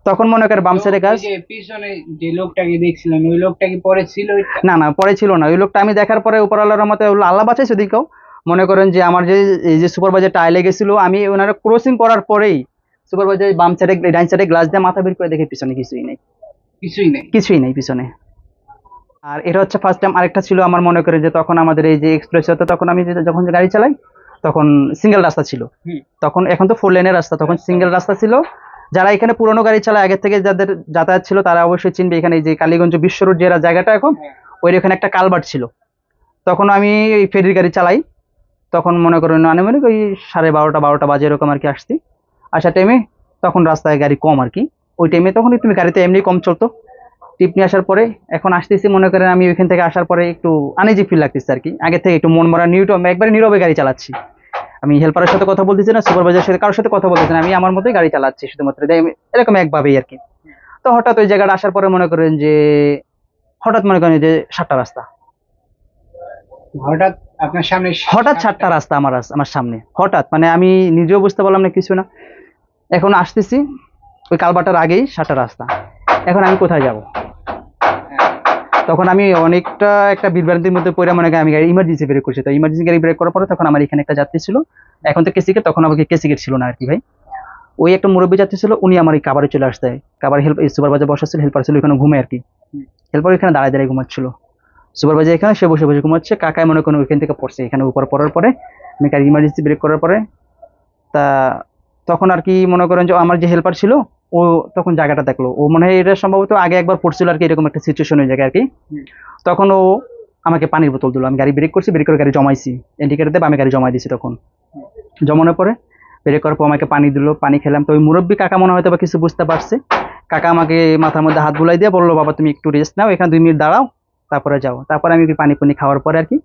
তখন মনে করেন বাম তো সাইডে গাছ, ওই যে পিছনে যে লোকটাকে দেখছিলেন, ওই লোকটা কি পরে ছিল ওইটা? না না পরে ছিল না। ওই লোকটা আমি দেখার পরে উপরওয়ালার মতে আল্লাহ বাঁচাইছে দিকেও। মনে করেন যে আমার যে এই যে সুপারভাইজার টাইলে গেছিল, আমি ওনারা ক্রসিং করার পরেই সুপারভাইজার বাম সাইডে ডাইন সাইডে গ্লাস দিয়ে মাথা বের করে দেখে পিছনে কিছুই নেই, কিছুই নেই। কিছুই নেই পিছনে। আর এটা হচ্ছে ফার্স্ট টাইম। আরেকটা ছিল আমার মনে করে যে তখন আমাদের এই যে এক্সপ্রেস হতো, তখন আমি যখন গাড়ি চালাই তখন সিঙ্গেল রাস্তা ছিল। হুম। তখন এখন তো 4 লেনের রাস্তা, তখন সিঙ্গেল রাস্তা ছিল। যারা এখানে পুরোনো গাড়ি চালায় আগের থেকে, যাদের যাতায়াত ছিল তারা অবশ্যই চিনবে, এখানে এই যে কালীগঞ্জ বিশ্ব রোড যে জায়গাটা এখন, হ্যাঁ। ওই ওখানে একটা কালভার্ট ছিল। তখন আমি এই ফেরির গাড়ি চালাই। তখন মনে করেন আনুমানিক ওই 12:30 বাজে এরকম আর কি আসছি, আসার টাইমে তখন রাস্তায় গাড়ি কম আর কি। ওই টাইমে তখন তুমি গাড়িতে এমনি কম চলতো। টিপ নিয়ে আসার পরে এখন আসতেছি, মনে করেন আমি ওইখান থেকে আসার পরে একটু আনইজি ফিল লাগতেছে আর কি, আগে থেকে একটু মন মরা একবারে নীরবে গাড়ি চালাচ্ছি। আমি হেল্পারের সাথে কথা বলতেছি না, সুপারভাইজারের সাথে কারোর সাথে কথা বলতেছি না, আমি আমার মতোই গাড়ি চালাচ্ছি শুধুমাত্র, এরকম একভাবেই আর কি। তো হঠাৎ ওই জায়গাটা আসার পরে মনে করেন যে হঠাৎ মনে করেন যে 7টা রাস্তা, হঠাৎ আপনার সামনে হঠাৎ 7টা রাস্তা আমার সামনে, হঠাৎ, মানে আমি নিজেও বুঝতে পারলাম না কিছু না। এখন আসতেছি ওই কালভার্টের আগেই 7টা রাস্তা, এখন আমি কোথায় যাব? তখন আমি অনেকটা একটা বিভ্রান্তির মধ্যে পড়ে মনে করি আমি গাড়ি ইমার্জেন্সি ব্রেক করছি। তো ইমার্জেন্সি গাড়ি ব্রেক করার পরে তখন আমার এখানে একটা যাত্রী ছিল, এখন তো কেসিকেট, তখন আমাকে কেসিকেট ছিল না আর কি ভাই। ওই একটা মুরব্বী যাত্রী ছিল, উনি আমার এই কাবারে চলে আসতে, কাবার সুপারভাইজার বসা ছিল, হেল্পার ছিল এখানে ঘুমে আর কি। হেল্পার এখানে দাঁড়ায় দাঁড়িয়ে ঘুমাচ্ছিল, সুপারভাইজার এখানে সে বসে বসে ঘুমাচ্ছে। কাকায় মনে করেন ওইখান থেকে পড়ছে এখানে উপর পড়ার পরে, আমি গাড়ি ইমার্জেন্সি ব্রেক করার পরে তা তখন আর কি মনে করেন যে আমার যে হেল্পার ছিল ও তখন জায়গাটা দেখলো, ও মনে হয় এটা সম্ভবত আগে একবার পড়ছিল আর কি, এরকম একটা সিচুয়েশন হয়ে যায় আর কি। তখন ও আমাকে পানির বোতল দিল, আমি গাড়ি ব্রেক করছি, ব্রেক করে গাড়ি জমাইছি, ইন্ডিকেটর দিয়ে আমি গাড়ি জমাই দিছি। তখন জমানোর পরে ব্রেক করার পর আমাকে পানি দিল, পানি খেলাম। তো ওই মুরব্বী কাকা মনে হয়তো বা কিছু বুঝতে পারছে, কাকা আমাকে মাথার মধ্যে হাত বুলাই দিয়ে বললো, বাবা তুমি একটু রেস্ট নাও, এখানে 2 মিনিট দাঁড়াও, তারপরে যাও। তারপরে আমি পানি খাওয়ার পরে আর কি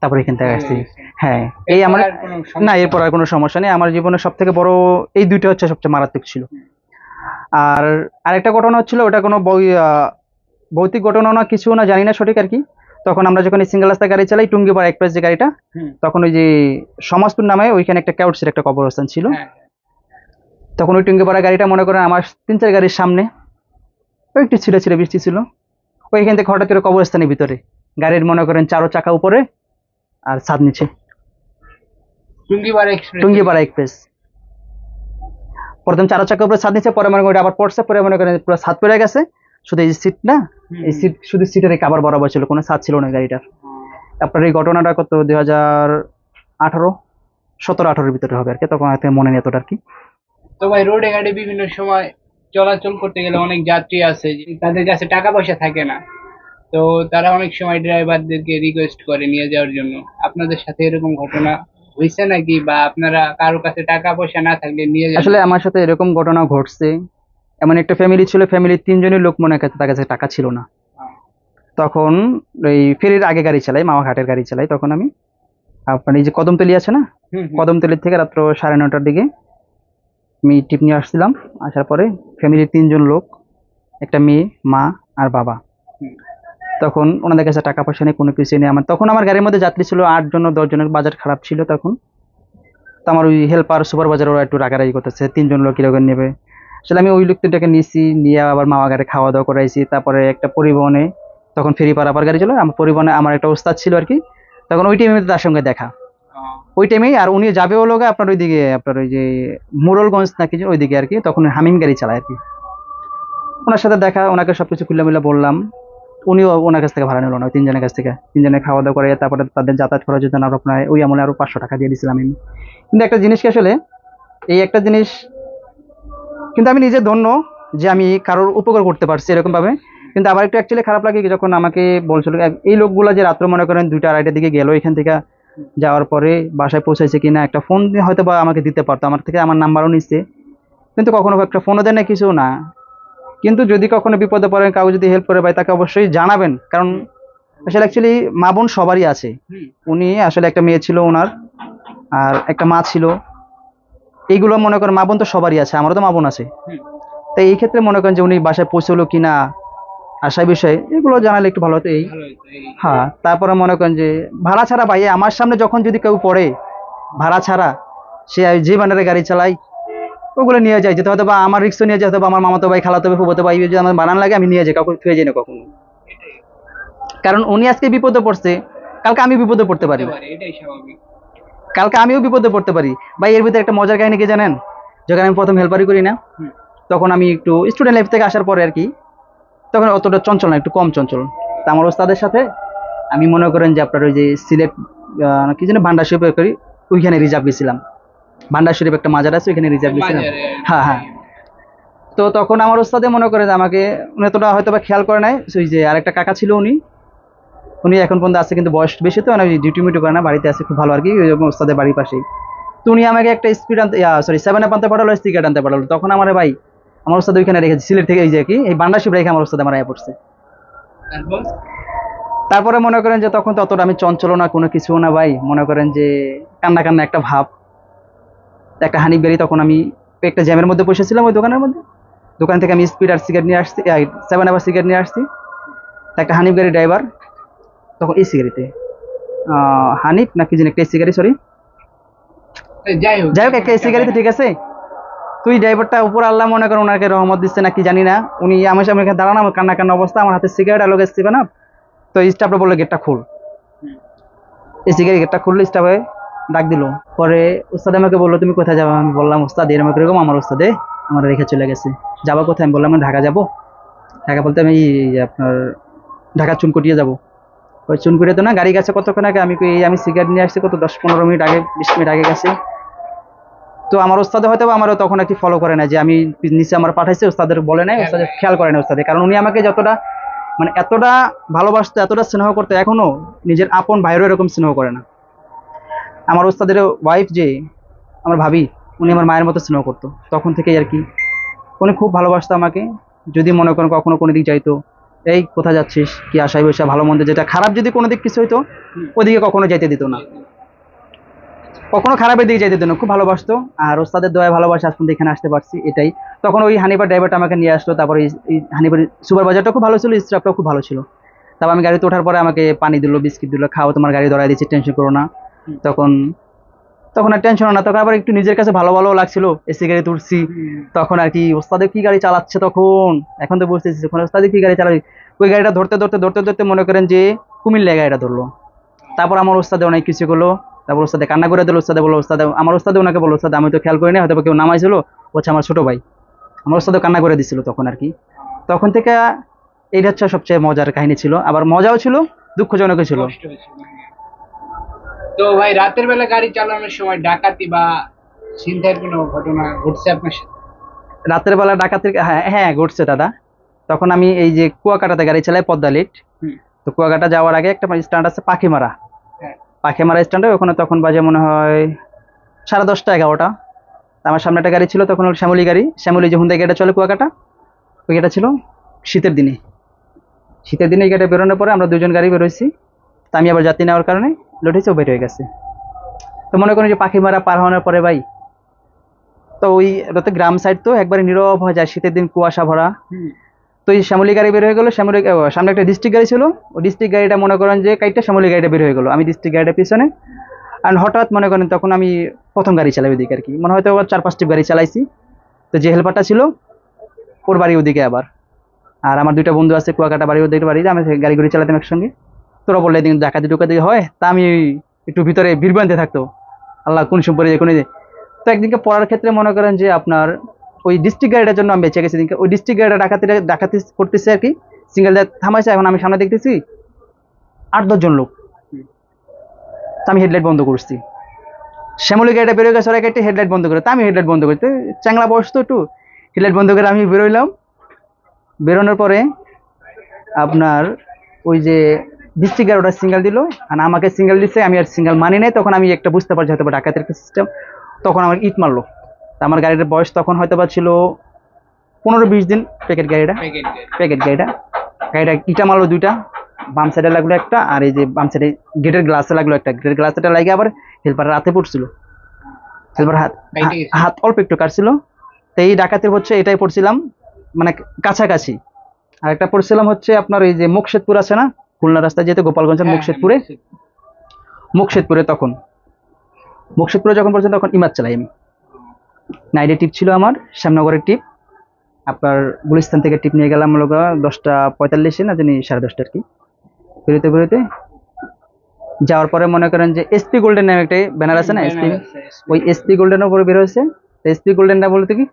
তারপরে এখান থেকে আসছি। হ্যাঁ, এই আমার, না এরপর আর কোনো সমস্যা নেই। আমার জীবনের সব থেকে বড় এই 2টা হচ্ছে সবচেয়ে মারাত্মক ছিল। আর আরেকটা ঘটনা হচ্ছিল, ওটা কোনো ভৌতিক ঘটনা না কিছু না, জানি না সঠিক আর কি। তখন আমরা যখন এই সিঙ্গেল রাস্তা গাড়ি চালাই, টুঙ্গিপাড়া এক্সপ্রেস যে গাড়িটা, তখন ওই যে সমাজপুর নামে ওইখানে একটা ক্যাউটসের একটা কবরস্থান ছিল। তখন ওই টুঙ্গিপাড়া গাড়িটা মনে করেন আমার 3-4 গাড়ির সামনে, ওই একটু ছিঁড়ে ছিঁড়ে বৃষ্টি ছিল, ওইখান থেকে হঠাৎ করে কবরস্থানের ভিতরে গাড়ির মনে করেন 4 চাকা উপরে আর ছাদ নিচে, টুঙ্গিপাড়া এক্সপ্রেস। প্রথম 4 চাকা উপরে ছাদ নিচে, পরে মনে করেন ওটা আবার পড়ছে, পরে মনে করেন পুরো ছাদ পড়ে গেছে, শুধু এই সিট না, এই সিট শুধু সিটের এই কাভার বরাবর ছিল, কোনো ছাদ ছিল না গাড়িটার। আপনার এই ঘটনাটা কত 2018, 17-18-এর ভিতরে হবে আর কি, তখন হয়তো মনে নেই এতটা আর কি। তো ভাই রোডে ঘাটে বিভিন্ন সময় চলাচল করতে গেলে অনেক যাত্রী আছে তাদের কাছে টাকা পয়সা থাকে না, তো তারা অনেক সময় ড্রাইভারদেরকে রিকোয়েস্ট করে নিয়ে যাওয়ার জন্য। আপনাদের সাথে এরকম ঘটনা হয়েছে নাকি, বা আপনারা কারোর কাছে টাকা পয়সা না থাকলে নিয়ে যান? আসলে আমার সাথে এরকম ঘটনা ঘটছে। এমন একটা ফ্যামিলি ছিল, ফ্যামিলির 3 জনের লোক মনে কাছে তার কাছে টাকা ছিল না। তখন ওই ফেরির আগে গাড়ি চালাই, মামাঘাটের গাড়ি চালাই, তখন আমি আপনার এই যে কদমতলি আছে না, কদমতলির থেকে রাত্র 9:30টার দিকে আমি টিপ নিয়ে আসছিলাম। আসার পরে ফ্যামিলির 3 জন লোক, একটা মেয়ে, মা আর বাবা। হুম। তখন ওনাদের কাছে টাকা পয়সা নেই, কোনো কিছু নেই। তখন আমার গাড়ির মধ্যে যাত্রী ছিল 8 জন 10 জনের, বাজার খারাপ ছিল তখন। তো আমার ওই হেল্পার সুপারভাইজার ওরা একটু রাগারাগি করতেছে 3 জন লোক কিরকম নেবে। আসলে আমি ওই লোকটাকে নিয়েছি, নিয়ে আবার মামা গাড়ি খাওয়া দাওয়া করাইছি। তারপরে একটা পরিবহনে, তখন ফেরি পারাপার গাড়ি ছিল, আমার পরিবহনে আমার একটা ওস্তাদ ছিল আর কি। তখন ওই টাইমে তার সঙ্গে দেখা, ওই টাইমেই। আর উনি যাবে হলো গিয়ে আপনার ওইদিকে, আপনার ওই যে মোরলগঞ্জ নাকি যে ওইদিকে আর কি, তখন হামিম গাড়ি চালায় আর কি। ওনার সাথে দেখা, ওনাকে সবকিছু খুলে বললাম। উনিও ওনার কাছ থেকে ভাড়া নিল না, ওই 3 জনের কাছ থেকে। 3 জনে খাওয়া দাওয়া করে তারপরে তাদের যাতায়াত করার জন্য আমরা আপনার ওই আমলে আরো 500 টাকা দিয়ে দিয়েছিলাম আমি। কিন্তু একটা জিনিস কি আসলে, এই একটা জিনিস কিন্তু আমি নিজে ধন্য যে আমি কারোর উপকার করতে পারছি এরকম ভাবে। কিন্তু আবার একটু অ্যাকচুয়ালি খারাপ লাগে কি, যখন আমাকে বলছিল এই লোকগুলা যে রাত্রে মনে করেন 2টা 2:30টার দিকে গেল এখান থেকে, যাওয়ার পরে বাসায় পৌঁছাইছে কিনা, একটা ফোন হয়তো বা আমাকে দিতে পারতো, আমার থেকে আমার নাম্বারও নিচ্ছে, কিন্তু কখনো একটা ফোনও দেয় না, কিছু না। কিন্তু যদি কখনো বিপদে পড়েন, কাউ যদি হেল্প করে ভাই, তাকে অবশ্যই জানাবেন। কারণ আসলে অ্যাকচুয়ালি মা বোন সবারই আছে। হুম। উনি আসলে একটা মেয়ে ছিল ওনার, আর একটা মা ছিল। এইগুলো মনে করেন মা বোন তো সবারই আছে, আমারও তো মা বোন আছে। হুম। তাই এই ক্ষেত্রে মনে করেন যে উনি বাসায় পৌঁছলো কিনা, আশা বিষয়ে এগুলো জানালে একটু ভালো হতো। এই ভালো হইতো এই। হ্যাঁ, তারপরে মনে করেন যে ভাড়া ছাড়া ভাই, আমার সামনে যখন যদি কেউ পড়ে ভাড়া ছাড়া, সে যে বান্ডারে গাড়ি চালাই ওগুলো নিয়ে যায়, যেতে হয়তো বা আমার রিক্সও নিয়ে যেতে হবে, আমার মামাতো ভাই, খালাতো ভাই, ফুফাতো ভাই যদি আমার বানান লাগে আমি নিয়ে যাই, কাউকে থুয়ে যাই না কখনো। এটাই কারণ উনি আজকে বিপদে পড়ছে, কালকে আমি বিপদে পড়তে পারি, হতে পারে, এটাই স্বাভাবিক। কালকে আমিও বিপদে পড়তে পারি ভাই। এর ভিতরে একটা মজার কাহিনী কি জানেন, যখন আমি প্রথম হেল্পারি করি না, হুম। তখন আমি একটু স্টুডেন্ট লাইফ থেকে আসার পরে আর কি, তখন অতটা চঞ্চল না, একটু কম চঞ্চল। তা আমার ওস্তাদের সাথে আমি মনে করেন যে আপনার ওই যে সিলেট কি যেন ভান্ডার শরীফ করি, ওইখানে রিজার্ভ গেছিলাম। ভান্ডার শরীফ একটা মাজার আছে, ওইখানে রিজার্ভ গেছিলাম। বাজারে হ্যাঁ হ্যাঁ। তো তখন আমার ওস্তাদে মনে করে যে আমাকে, উনি এতটা হয়তো বা খেয়াল করে নাই। ওই যে আরেকটা কাকা ছিল, উনি উনি এখন পর্যন্ত আছে, কিন্তু বয়স বেশি, তো ডিউটি মিউটি করে না, বাড়িতে আছে, খুব ভালো আর কি, ওই ওস্তাদের বাড়ির পাশেই। তো উনি আমাকে একটা স্পিড আনতে, সরি 7 আপ আনতে পাঠালো, সিগারেট আনতে পাঠালো। তখন আমার ভাই, আমার ওস্তাদ ওইখানে রেখেছে, সিলেট থেকে এই যে কি এই ভান্ডার শরীফ রেখে আমার ওস্তাদ আমার আয়া পড়ছে। তারপর তারপরে মনে করেন যে তখন তো অতটা আমি চঞ্চল না, কোনো কিছু না ভাই, মনে করেন যে কান্না কান্না একটা ভাব। একটা হানিফ গাড়ি, তখন আমি একটা জ্যামের মধ্যে বসেছিলাম ওই দোকানের মধ্যে, দোকান থেকে আমি স্পিড আর সিগারেট নিয়ে আসছি, 7 আবার সিগারেট নিয়ে আসছি। তা একটা হানিফ গাড়ি ড্রাইভার, তখন এসি গাড়িতে, হানিফ না কি যেন একটা এসি গাড়ি, সরি যাই হোক একটা এসি গাড়িতে, ঠিক আছে। তুই ড্রাইভারটা উপর আল্লাহ মনে করেন ওনাকে রহমত দিচ্ছে না কি জানি না, উনি আমার সামনে দাঁড়ানো, আমার কান্না কান্না অবস্থা, আমার হাতে সিগারেট আর লোক এসছে না। তো স্টাফটা বললো গেটটা খুল, এসি গাড়ি গেটটা খুললো, স্টাফে ডাক দিল। পরে উস্তাদ আমাকে বললো তুমি কোথায় যাবো, আমি বললাম উস্তাদ এরকম এরকম, আমার উস্তাদে আমার রেখে চলে গেছে। যাবো কোথায়, আমি বললাম আমি ঢাকা যাবো। ঢাকা বলতে আমি আপনার ঢাকা চুনকুটিয়ে যাবো। ওই চুনকুটিয়ে তো না, গাড়ি গেছে কতক্ষণ আগে, আমি সিগারেট নিয়ে আসছি কত 10-15 মিনিট আগে, 20 মিনিট আগে গেছে। তো আমার ওস্তাদে হয়তো আমারও তখন আর কি ফলো করে না, যে আমি নিচে আমার পাঠাইছে, ওস্তাদের বলে নাই, ওস্তাদের খেয়াল করে না ওস্তাদে। কারণ উনি আমাকে যতটা মানে এতটা ভালোবাসতো, এতটা স্নেহ করতো, এখনো নিজের আপন ভাইয়েরও এরকম স্নেহ করে না। আমার ওস্তাদের ওয়াইফ যে আমার ভাবি, উনি আমার মায়ের মতো স্নেহ করতো তখন থেকেই আর কি। উনি খুব ভালোবাসতো আমাকে। যদি মনে করেন কখনো কোনো দিক যাইতো, এই কোথায় যাচ্ছিস, কি আশায় বসে, ভালো মন্দ যেটা খারাপ যদি কোনো দিক কিছু হইতো, ওদিকে কখনো যাইতে দিত না, কখনো খারাপের দিকে যাইতে দিত না, খুব ভালোবাসতো। আর ওস্তাদের দয়ায় ভালোবাসা আজ পর্যন্ত এখানে আসতে পারছি, এটাই। তখন ওই হানিফার ড্রাইভারটা আমাকে নিয়ে আসলো, তারপরে এই হানিফার সুপারভাইজারটা খুব ভালো ছিল, স্টাফটাও খুব ভালো ছিল। তারপর আমি গাড়িতে ওঠার পরে আমাকে পানি দিল, বিস্কিট দিল, খাও তোমার গাড়ি ধরাই দিচ্ছি, টেনশন করো না। তখন তখন আর টেনশন না, তখন আবার একটু নিজের কাছে ভালো ভালো লাগছিল, এসি গাড়ি তুলছি। তখন আর কি ওস্তাদে কি গাড়ি চালাচ্ছে তখন, এখন তো বুঝতেছি তখন ওস্তাদে কি গাড়ি চালাই। ওই গাড়িটা ধরতে ধরতে ধরতে ধরতে মনে করেন যে কুমিল্লা গাড়িটা ধরলো। তারপর আমার ওস্তাদে অনেক কিছু করলো, তারপর ওস্তাদে কান্না করে দিল। ওস্তাদে বললো, ওস্তাদে আমার ওস্তাদে ওনাকে বললো, ওস্তাদ আমি তো খেয়াল করিনি, হয়তো কেউ নামাইছিল, হচ্ছে আমার ছোট ভাই। আমার ওস্তাদে কান্না করে দিছিল তখন আর কি। তখন থেকে এইটা হচ্ছে সবচেয়ে মজার কাহিনী ছিল, আবার মজাও ছিল, দুঃখজনকও ছিল। কষ্ট হয়েছিল। তো ভাই রাতের বেলা গাড়ি চালানোর সময় ডাকাতি বা ছিনতাইয়ের কোনো ঘটনা ঘটছে আপনার সাথে? রাতের বেলা ডাকাতির, হ্যাঁ হ্যাঁ ঘটছে দাদা। তখন আমি এই যে কুয়াকাটাতে গাড়ি চালাই, পদ্মা লিট। হুম। তো কুয়াকাটা যাওয়ার আগে একটা স্ট্যান্ড আছে পাখিমারা, হ্যাঁ। পাখিমারা স্ট্যান্ডে, ওখানে তখন বাজে মনে হয় 10:30-11টা। আমার সামনে একটা গাড়ি ছিল তখন, ওই শ্যামলী গাড়ি, শ্যামলী যে হুন্দাই গাড়িটা চলে কুয়াকাটা, ওই গাড়িটা ছিল। শীতের দিনে, শীতের দিনে এই গাড়িটা বেরোনোর পরে আমরা দুজন গাড়ি বেরোইছি। তা আমি আবার যাত্রী নেওয়ার কারণে লোড হয়েছে, ও বের হয়ে গেছে। তো মনে করেন যে পাখিমারা পার হওয়ার পরে ভাই তো ওটা তো গ্রাম সাইড, তো একবারে নীরব হয়ে যায়, শীতের দিন কুয়াশা ভরা। তো এই শ্যামলী গাড়ি বের হয়ে গেলো, শ্যামলী সামনে একটা ডিস্ট্রিক্ট গাড়ি ছিল, ওই ডিস্ট্রিক্ট গাড়িটা মনে করেন যে কাইটটা শ্যামলী গাড়িটা বের হয়ে গেলো, আমি ডিস্ট্রিক্ট গাড়িটা পিছনে। আর হঠাৎ মনে করেন তখন আমি প্রথম গাড়ি চালাই ওইদিকে আর কি, মনে হয়তো 4-5টি গাড়ি চালাইছি। তো যে হেল্পারটা ছিল ওর বাড়ি ওদিকে আবার, আর আমার 2টা বন্ধু আছে কুয়াকাটা বাড়ি, ওদের বাড়ি, আমি গাড়ি ঘুরে চালাতাম একসঙ্গে। তোরা বললে এদিন ডাকাতি ডুকাতি হয়, তা আমি একটু ভিতরে বিভ্রান্তি থাকতো, আল্লাহ কোন সম্পর্কে যে কোনো। তো একদিনকে পড়ার ক্ষেত্রে মনে করেন যে আপনার ওই ডিস্ট্রিক্ট গাড়িটার জন্য আমি বেঁচে গেছি দিনকে, ওই ডিস্ট্রিক্ট গাড়িটা ডাকাতি করতেছে আর কি, সিঙ্গেল থামাইছে। এখন আমি সামনে দেখতেছি 8-10 জন লোক। তো আমি হেডলাইট বন্ধ করছি, শ্যামলী গাড়িটা বেরোয় গেছে, ওরা একটা হেডলাইট বন্ধ করে, তা আমি হেডলাইট বন্ধ করতে চ্যাংলা বয়স তো একটু, হেডলাইট বন্ধ করে আমি বেরোইলাম। বেরোনোর পরে আপনার ওই যে ডিস্ট্রিক্ট গাড়ি ওটা সিঙ্গেল দিল, আর আমাকে সিঙ্গেল দিচ্ছে, আমি আর সিঙ্গেল মানি নাই। তখন আমি একটা বুঝতে পারছি হয়তো বা ডাকাতের সিস্টেম, তখন আমার ইট মারলো। তা আমার গাড়ির বয়স তখন হয়তো বা ছিল 15-20 দিন। প্যাকেট গাড়িটা ইটা মারলো 2টা, বাম সাইডে লাগলো একটা, আর এই যে বাম সাইডে গেটের গ্লাসে লাগলো একটা, গেটের গ্লাসটা লাগে আবার হেল্পারের হাতে পড়ছিল, হেল্পার হাত অল্প একটু কাটছিল। তো এই ডাকাতের হচ্ছে এটাই পড়ছিলাম মানে কাছাকাছি। আর একটা পড়ছিলাম হচ্ছে আপনার এই যে মুকশেদপুর আছে না, খুলনা রাস্তায় যেতে গোপালগঞ্জের মুকশেদপুরে তখন মুকশেদপুরে যখন পড়ছিলাম তখন ইমাদ চালাই আমি। নাইডে টিপ ছিল আমার, শ্যামনগরের টিপ। আপনার গুলিস্তান থেকে টিপ নিয়ে গেলাম লোক 10:45 না জানি 10:30 আর কি। বেরোতে যাওয়ার পরে মনে করেন যে এসপি গোল্ডেন নামে একটা ব্যানার আছে না, ওই এসপি গোল্ডেনের উপরে বের হয়েছে। এসপি গোল্ডেনটা বলতে কি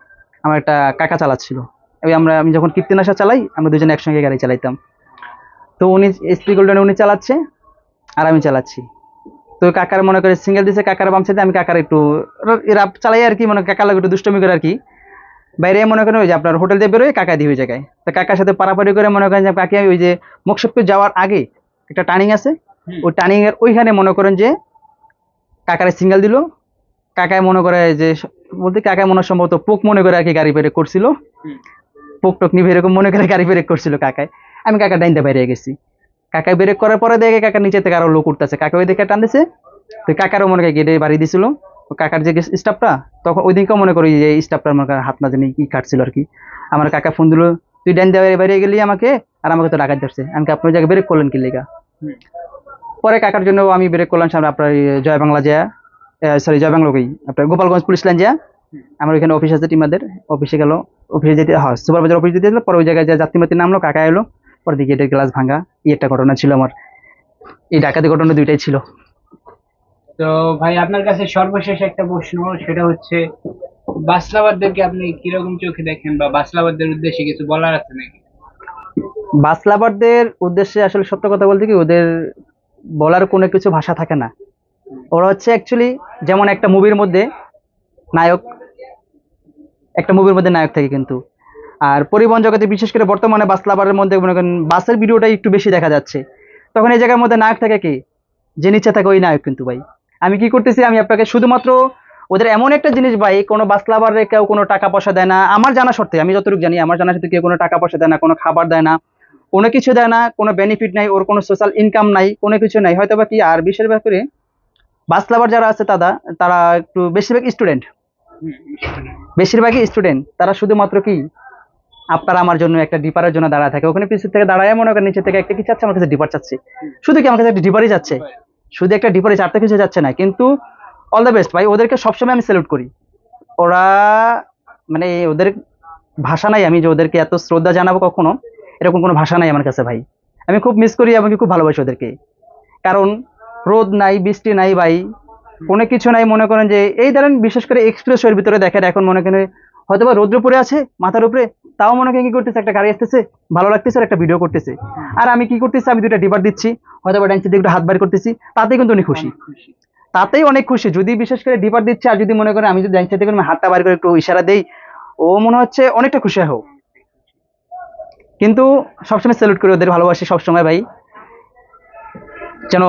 আমার একটা কাকা চালাচ্ছিল, আমি যখন কীর্তিন আসা চালাই, আমরা দুজনে একসঙ্গে গাড়ি চালাইতাম। তো উনি এসপি গোল্ডেনে উনি চালাচ্ছে আর আমি চালাচ্ছি। তো কাকার মনে করে সিঙ্গেল দিছে, কাকার বাম সাইডে, আমি কাকার একটু এরা চালাই আর কি, মনে কাকার লাগে একটু দুষ্টমি করে আর কি। বাইরে মনে করেন ওই যে আপনার হোটেল দিয়ে বেরোয় কাকা দিয়ে ওই জায়গায়, তো কাকার সাথে পারাপারি করে মনে করেন যে কাকে ওই যে মুকশেদপুর যাওয়ার আগে একটা টার্নিং আছে, ওই টার্নিং এর ওইখানে মনে করেন যে কাকারে সিঙ্গেল দিল। কাকায় মনে করে যে বলতে কাকায় মনে সম্ভবত পোক মনে করে আর কি গাড়ি ব্রেক করছিল, পোক টোক নিভে এরকম মনে করে গাড়ি ব্রেক করছিল কাকায়। আমি কাকা ডাইনতে বাইরে গেছি, কাকায় ব্রেক করার পরে দেখে কাকার নিচে থেকে আরো লোক উঠতেছে, কাকা ওই দেখে টান দিছে। তো কাকারও মনে করে গেটে বাড়ি দিছিল, কাকার যে স্টাফটা, তখন ওই দিনকেও মনে করি যে স্টাফটার মনে করেন হাত না জানি কি কাটছিল আর কি। আমার কাকা ফোন দিল, তুই ডাইন দিয়ে বাইরে গেলি আমাকে, আর আমাকে তো ডাকাত ধরছে। আমি আপনার জায়গায় ব্রেক করলেন কি লেগা? পরে কাকার জন্য আমি ব্রেক করলাম সামনে আপনার জয় বাংলা যা, সরি জয় বাংলা কই আপনার গোপালগঞ্জ পুলিশ লাইন যা, আমার ওইখানে অফিস আছে টিমাদের, অফিসে গেল, অফিসে যেতে হয় সুপারভাইজার অফিস যেতে, পরে ওই জায়গায় যা যাত্রীমাতি নামলো, কাকা এলো, পরে দিকে গেটের গ্লাস ভাঙা, এই একটা ঘটনা ছিল আমার। এই ডাকাতি ঘটনা 2টাই ছিল। তো ভাই আপনার কাছে সর্বশেষ একটা প্রশ্ন, সেটা হচ্ছে বাসলাবারদেরকে আপনি কিরকম চোখে দেখেন, বা বাসলাবারদের উদ্দেশ্যে কিছু বলার আছে নাকি? বাস লাভারদের উদ্দেশ্যে আসলে সত্য কথা বলতে কি, ওদের বলার কোনো কিছু ভাষা থাকে না। ওরা হচ্ছে অ্যাকচুয়ালি যেমন একটা মুভির মধ্যে নায়ক, থাকে কিন্তু। আর পরিবহন জগতে বিশেষ করে বর্তমানে বাস লাভারের মধ্যে মনে করেন বাসের ভিডিওটা একটু বেশি দেখা যাচ্ছে, তখন এই জায়গার মধ্যে নায়ক থাকে কি, যে নিচে থাকে ওই নায়ক কিন্তু ভাই। আমি কি করতেছি, আমি আপনাকে শুধুমাত্র ওদের এমন একটা জিনিস ভাই, কোনো বাস লাভারে কেউ কোনো টাকা পয়সা দেয় না আমার জানা সত্ত্বে, আমি যতটুকু জানি আমার জানা সত্ত্বে কেউ কোনো টাকা পয়সা দেয় না, কোনো খাবার দেয় না, কোনো কিছু দেয় না, কোনো বেনিফিট নাই, ওর কোনো সোশ্যাল ইনকাম নাই, কোনো কিছু নাই হয়তো বা কি। আর বেশিরভাগ করে বাস লাভার যারা আছে তারা একটু বেশিরভাগই স্টুডেন্ট, তারা শুধুমাত্র কি আপনার আমার জন্য একটা ডিপারের জন্য দাঁড়ায় থাকে, ওখানে পিছু থেকে দাঁড়ায় মনে করেন নিচে থেকে একটা কি চাচ্ছে, আমার কাছে ডিপার চাচ্ছে, শুধু কি আমার কাছে একটা ডিপারই যাচ্ছে, শুধু একটা ডিপারই, চারটা কিছু যাচ্ছে না। কিন্তু অল দ্য বেস্ট ভাই, ওদেরকে সবসময় আমি স্যালুট করি। ওরা মানে ওদের ভাষা নাই, আমি যে ওদেরকে এত শ্রদ্ধা জানাবো কখনো, এরকম কোনো ভাষা নাই আমার কাছে ভাই। আমি খুব মিস করি এবং খুব ভালোবাসি ওদেরকে, কারণ রোদ নাই বৃষ্টি নাই ভাই, কোনো কিছু নাই। মনে করেন যে এই ধরেন বিশেষ করে এক্সপ্রেসওয়ের ভিতরে দেখেন, এখন মনে করেন হয়তো বা রোদ্র পড়ে আছে মাথার উপরে, তাও মনে করেন কি করতেছে, একটা গাড়ি আসতেছে ভালো লাগতেছে, একটা ভিডিও করতেছে, আর আমি কি করতেছি, আমি 2টা ডিবার দিচ্ছি, হয়তো বা ডান্সের দিকে একটু হাত বার করতেছি, তাতেই কিন্তু উনি খুশি, তাতেই অনেক খুশি। যদি বিশেষ করে ডিপার দিচ্ছে, আর যদি মনে করেন আমি যদি ডান্সের দিকে হাতটা বার করে একটু ইশারা দেই, ও মনে হচ্ছে অনেকটা খুশি হোক। কিন্তু সবসময় স্যালুট করে ওদের ভালোবাসি সবসময় ভাই, যেন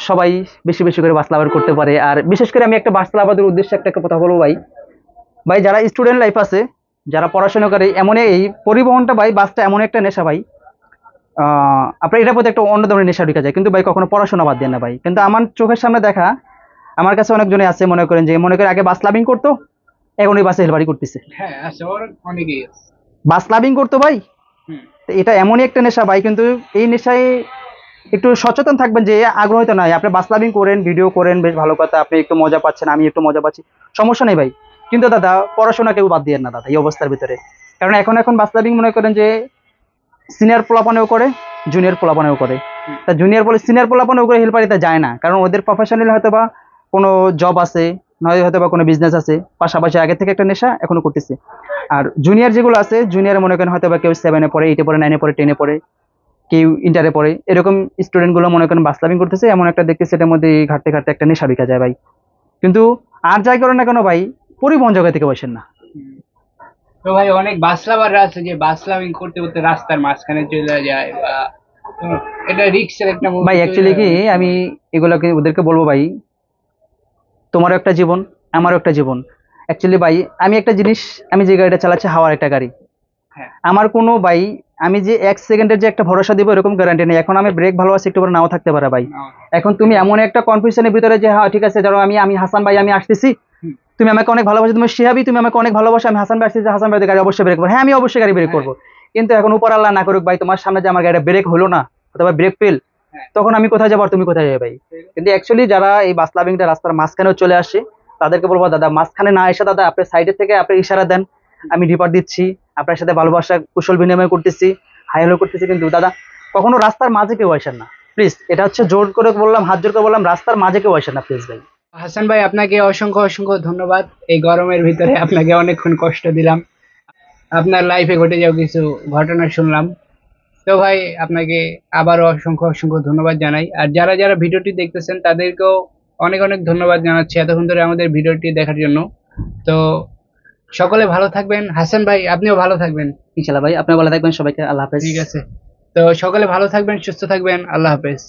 সবাই বেশি বেশি করে বাস লাভার করতে পারে। আর বিশেষ করে আমি একটা বাস লাভারদের উদ্দেশ্যে একটা কথা বলবো ভাই, যারা স্টুডেন্ট লাইফ আছে, যারা পড়াশোনা করে, এমন এই পরিবহনটা ভাই, বাসটা এমন একটা নেশা ভাই, আপনার এটার প্রতি একটা অন্য ধরনের নেশা ঢুকে যায়, কিন্তু ভাই কখনো পড়াশোনা বাদ দেন না ভাই। কিন্তু আমার চোখের সামনে দেখা, আমার কাছে অনেকজনে আছে মনে করেন যে আগে বাস লাভিং করতো, এখন ওই বাসে হেলপারি করতেছে। হ্যাঁ আছে, ওর অনেকেই আছে। বাস লাভিং করতো ভাই। হুম। তো এটা এমনই একটা নেশা ভাই, কিন্তু এই নেশায় একটু সচেতন থাকবেন যে আগ্রহিত নয়। আপনি বাস লাভিং করেন, ভিডিও করেন, বেশ ভালো কথা, আপনি একটু মজা পাচ্ছেন, আমি একটু মজা পাচ্ছি, সমস্যা নেই ভাই। কিন্তু দাদা পড়াশোনা কেউ বাদ দিয়ে না দাদা এই অবস্থার ভিতরে। কারণ এখন বাস লাভিং মনে করেন যে সিনিয়র পোলাপানেও করে, জুনিয়র পোলাপানেও করে। তা সিনিয়র পোলাপানেও করে হেল্পারিতে যায় না, কারণ ওদের প্রফেশনাল হয়তো বা কোনো জব আছে, নয় হয়তো বা কোনো বিজনেস আছে, পাশাপাশি আগে থেকে একটা নেশা এখনো করতেছে। আর জুনিয়র যেগুলো আছে, জুনিয়র মনে করেন হয়তো বা কেউ 7-এ পড়ে, 8-এ পড়ে, 9-এ পড়ে, 10-এ পড়ে, কেউ ইন্টারে পড়ে, এরকম স্টুডেন্ট গুলো মনে করেন বাস লাভিং করতেছে, এমন একটা দেখতেছে এটার মধ্যে ঘাটতে ঘাটতে একটা নেশা বিকা যায় ভাই। কিন্তু আর যাই করেন না কেন ভাই, পরিবহন জগৎ থেকে বসেন না। তো ভাই অনেক বাস লাভাররা আছে যে বাস লাভিং করতে করতে রাস্তার মাঝখানে চলে যায়, বা এটা রিক্সের একটা মুহূর্ত ভাই তৈরি অ্যাকচুয়ালি হয় কি অনেক আমি সময়। এগুলোকে ওদেরকে বলবো ভাই, তোমারও একটা জীবন, আমারও একটা জীবন। অ্যাকচুয়ালি ভাই আমি একটা জিনিস, আমি যে গাড়িটা চালাচ্ছি হাওয়ার একটা গাড়ি, হ্যাঁ। আমার কোনো ভাই, আমি যে 1 সেকেন্ডের যে একটা ভরসা দিব এরকম গ্যারান্টি নেই। এখন আমি ব্রেক ভালো আছে, একটু পরে নাও থাকতে পারে ভাই। নাও। এখন তুমি এমন একটা কনফিউশনের ভিতরে যে হ্যাঁ ঠিক আছে, ধরো আমি হাসান ভাই, আমি আসতেছি, হুম। তুমি আমাকে অনেক ভালোবাসো, তুমি শিহাবি, তুমি আমাকে অনেক ভালোবাসো, আমি হাসান ভাই আসতেছি, হাসান ভাই গাড়ি অবশ্যই ব্রেক করবো, হ্যাঁ আমি অবশ্যই গাড়ি ব্রেক হ্যাঁ। করবো। কিন্তু এখন উপর আল্লাহ না করুক ভাই, তোমার সামনে যে আমার গাড়িটা ব্রেক হলো না, অথবা ব্রেক ফেল, হ্যাঁ। তখন আমি কোথায় যাবো আর তুমি কোথায় যাবে ভাই? কিন্তু অ্যাকচুয়ালি যারা এই বাস লাভিংটা রাস্তার মাঝখানেও চলে আসে, তাদেরকে বলবো দাদা মাঝখানে না এসে দাদা আপনি সাইডে থেকে আপনি ইশারা দেন, আমি ডিপার দিচ্ছি, আপনার সাথে ভালোবাসা কুশল বিনিময় করতেছি, হাই হ্যালো করতেছি, কিন্তু দাদা কখনো রাস্তার মাঝে কেউ আসেন না প্লিজ। এটা হচ্ছে জোর করে বললাম, হাত জোর করে বললাম, রাস্তার মাঝে কেউ আসেন না প্লিজ ভাই। হাসান ভাই আপনাকে অসংখ্য অসংখ্য ধন্যবাদ। এই গরমের ভিতরে আপনাকে অনেকক্ষণ কষ্ট দিলাম, আপনার লাইফে ঘটে যাওয়া কিছু ঘটনা শুনলাম। তো ভাই আপনাকে আবারও অসংখ্য অসংখ্য ধন্যবাদ জানাই। আর যারা যারা ভিডিওটি দেখতেছেন তাদেরকেও অনেক অনেক ধন্যবাদ জানাচ্ছি এতক্ষণ ধরে আমাদের ভিডিওটি দেখার জন্য। তো সকলে ভালো থাকবেন, হাসান ভাই আপনিও ভালো থাকবেন। ইনশাল্লাহ ভাই, আপনি ভালো থাকবেন, সবাইকে আল্লাহ হাফেজ। ঠিক আছে। তো সকলে ভালো থাকবেন, সুস্থ থাকবেন, আল্লাহ হাফেজ।